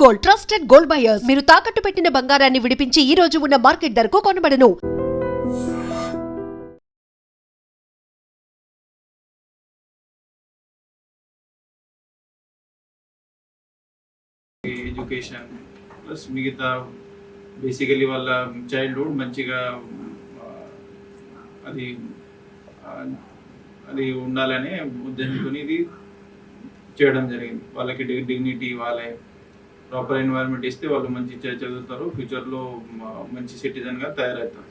Gold, trusted gold buyers. మీరు తాకట్టు పెట్టిన బంగారాన్ని విడిపించి ఈ రోజు ఉన్న మార్కెట్ ధరకు కొనబడను. ఎడ్యుకేషన్ ప్లస్ మిగతా బేసికలీ వాళ్ళ చైల్డ్హుడ్ మంచిగా అది అది ఉండాలనే ఉద్దేశంతో ఇది చేయడం జరిగింది. వాళ్ళకి డిగ్నిటీ ఇవ్వాలి, ప్రాపర్ ఎన్వైరన్మెంట్ ఇస్తే వాళ్ళు మంచి చదువుతారు, ఫ్యూచర్లో మంచి సిటిజన్గా తయారవుతారు.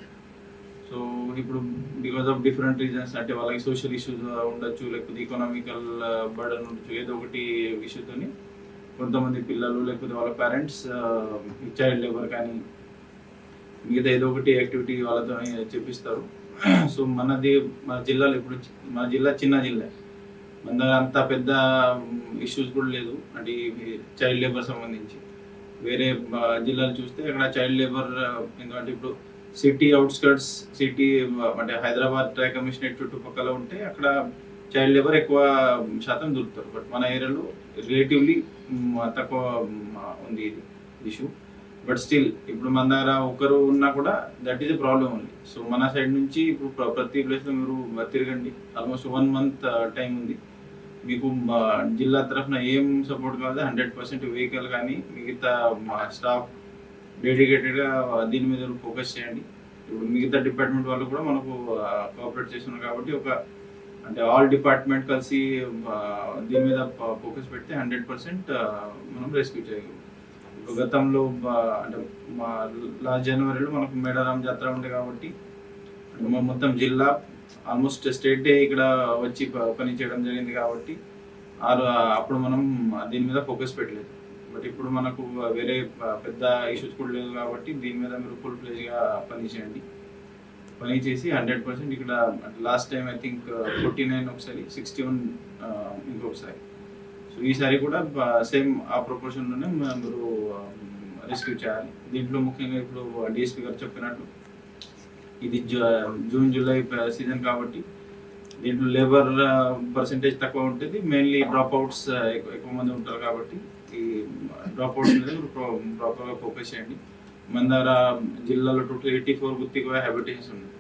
సో ఇప్పుడు బికాస్ ఆఫ్ డిఫరెంట్ రీజన్స్, అంటే వాళ్ళకి సోషల్ ఇష్యూస్ ఉండొచ్చు, లేకపోతే ఎకనామికల్ బర్డన్ ఉండొచ్చు, ఏదో ఒకటి ఇష్యూతోని కొంతమంది పిల్లలు లేకపోతే వాళ్ళ పేరెంట్స్ చైల్డ్ లేబర్ కానీ మిగతా ఏదో ఒకటి యాక్టివిటీ వాళ్ళతో చేపిస్తారు. సో మన జిల్లాలో ఇప్పుడు మన జిల్లా చిన్న జిల్లా, మన దగ్గర అంత పెద్ద ఇష్యూస్ కూడా లేదు. అంటే చైల్డ్ లేబర్ సంబంధించి వేరే జిల్లాలు చూస్తే అక్కడ చైల్డ్ లేబర్, ఎందుకంటే ఇప్పుడు సిటీ అవుట్స్కర్ట్స్, సిటీ అంటే హైదరాబాద్ ట్రాక్ కమిషనరేట్ చుట్టుపక్కల ఉంటే అక్కడ చైల్డ్ లేబర్ ఎక్కువ శాతం దొరుకుతారు. బట్ మన ఏరియాలో రిలేటివ్లీ తక్కువ ఉంది ఇది ఇష్యూ. బట్ స్టిల్ ఇప్పుడు మన దగ్గర ఒకరు ఉన్నా కూడా దట్ ఈస్ ఎ ప్రాబ్లం ఉంది. సో మన సైడ్ నుంచి ఇప్పుడు ప్రతి ప్లేస్లో మీరు తిరగండి, ఆల్మోస్ట్ 1 month టైం ఉంది మీకు. జిల్లా తరఫున ఏం సపోర్ట్ కావాలి 100% వెహికల్ కానీ మిగతా స్టాఫ్ డెడికేటెడ్గా దీని మీద ఫోకస్ చేయండి. ఇప్పుడు మిగతా డిపార్ట్మెంట్ వాళ్ళు కూడా మనకు కోఆపరేట్ చేస్తున్నారు కాబట్టి అంటే ఆల్ డిపార్ట్మెంట్ కలిసి దీని మీద ఫోకస్ పెడితే 100% మనం రెస్క్యూ చేయగలం. ఇప్పుడు గతంలో అంటే మా లాస్ట్ జనవరిలో మనకు మేడారం జాతర ఉండే కాబట్టి మొత్తం జిల్లా ఆల్మోస్ట్ స్టేట్ డే ఇక్కడ వచ్చి పని చేయడం జరిగింది కాబట్టి అప్పుడు మనం దీని మీద ఫోకస్ పెట్టలేదు. బట్ ఇప్పుడు మనకు వేరే పెద్ద ఇష్యూస్ కూడా లేదు కాబట్టి దీని మీద మీరు ఫుల్ ఫ్లెజ్గా పని చేయండి. పని చేసి 100% ఇక్కడ లాస్ట్ టైం ఐ థింక్ 49 ఒకసారి, 61 ఇంకొకసారి. సో ఈసారి కూడా సేమ్ ఆ ప్రపోర్షన్లోనే మీరు రెస్క్యూ చేయాలి. దీంట్లో ముఖ్యంగా ఇప్పుడు డిఎస్పీ గారు చెప్పినట్టు ఇది జూన్ జూలై సీజన్ కాబట్టి దీంట్లో లేబర్ పర్సంటేజ్ తక్కువ ఉంటుంది, మెయిన్లీ డ్రాప్ అవుట్స్ ఎక్కువ మంది ఉంటారు కాబట్టి ఈ డ్రాప్ అవుట్స్ మీద మీరు ప్రాపర్గా ఫోకస్ చేయండి. మన దగ్గర జిల్లాలో టోటల్ 84 గుత్తికోయ హ్యాబిటేషన్స్ ఉన్నాయి.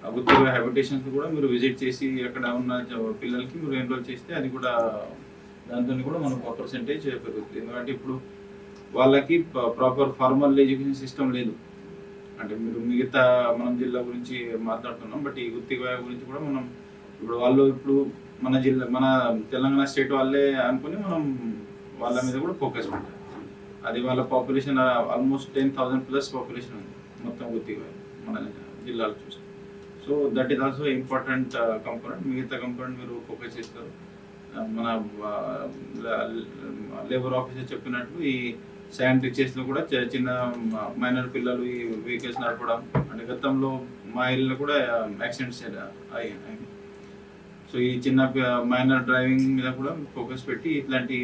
ఆ గుత్తికోయ హ్యాబిటేషన్స్ కూడా మీరు విజిట్ చేసి అక్కడ ఉన్న పిల్లలకి మీరు ఎన్రోల్ చేస్తే అది కూడా దాంతో కూడా మనకు పర్సంటేజ్ పెరుగుతుంది. ఎందుకంటే ఇప్పుడు వాళ్ళకి ప్రాపర్ ఫార్మల్ ఎడ్యుకేషన్ సిస్టమ్ లేదు. అంటే మీరు మిగతా మనం జిల్లా గురించి మాట్లాడుతున్నాం, బట్ ఈ గుత్తికోయ గురించి కూడా మనం ఇప్పుడు మన తెలంగాణ స్టేట్ వాళ్ళే అనుకుని మనం వాళ్ళ మీద కూడా ఫోకస్ పెట్టాలి. అది వాళ్ళ పాపులేషన్ ఆల్మోస్ట్ 10,000+ పాపులేషన్ ఉంది మొత్తం గుత్తికోయ మన జిల్లాలో చూస్తే. So that is also important component. మిగతా కంపోనెంట్ మీరు ఫోకస్ చేస్తారు. మన లేబర్ ఆఫీసర్ చెప్పినట్లు ఈ శానిటరీ చేసిన కూడా చిన్న మైనర్ పిల్లలు ఈ వెహికల్స్ నడపడం, అంటే గతంలో మా ఏరియాలో కూడా యాక్సిడెంట్స్ అయ్యాయి. సో ఈ చిన్న మైనర్ డ్రైవింగ్ మీద కూడా ఫోకస్ పెట్టి ఇట్లాంటి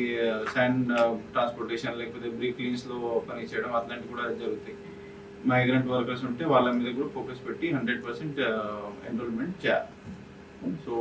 శాండ్ ట్రాన్స్పోర్టేషన్ లేకపోతే బ్రిక్ క్లీన్స్లో పని చేయడం అట్లాంటివి కూడా జరుగుతాయి. మైగ్రెంట్ వర్కర్స్ ఉంటే వాళ్ళ మీద కూడా ఫోకస్ పెట్టి 100% ఎన్రోల్మెంట్ చేయాలి. సో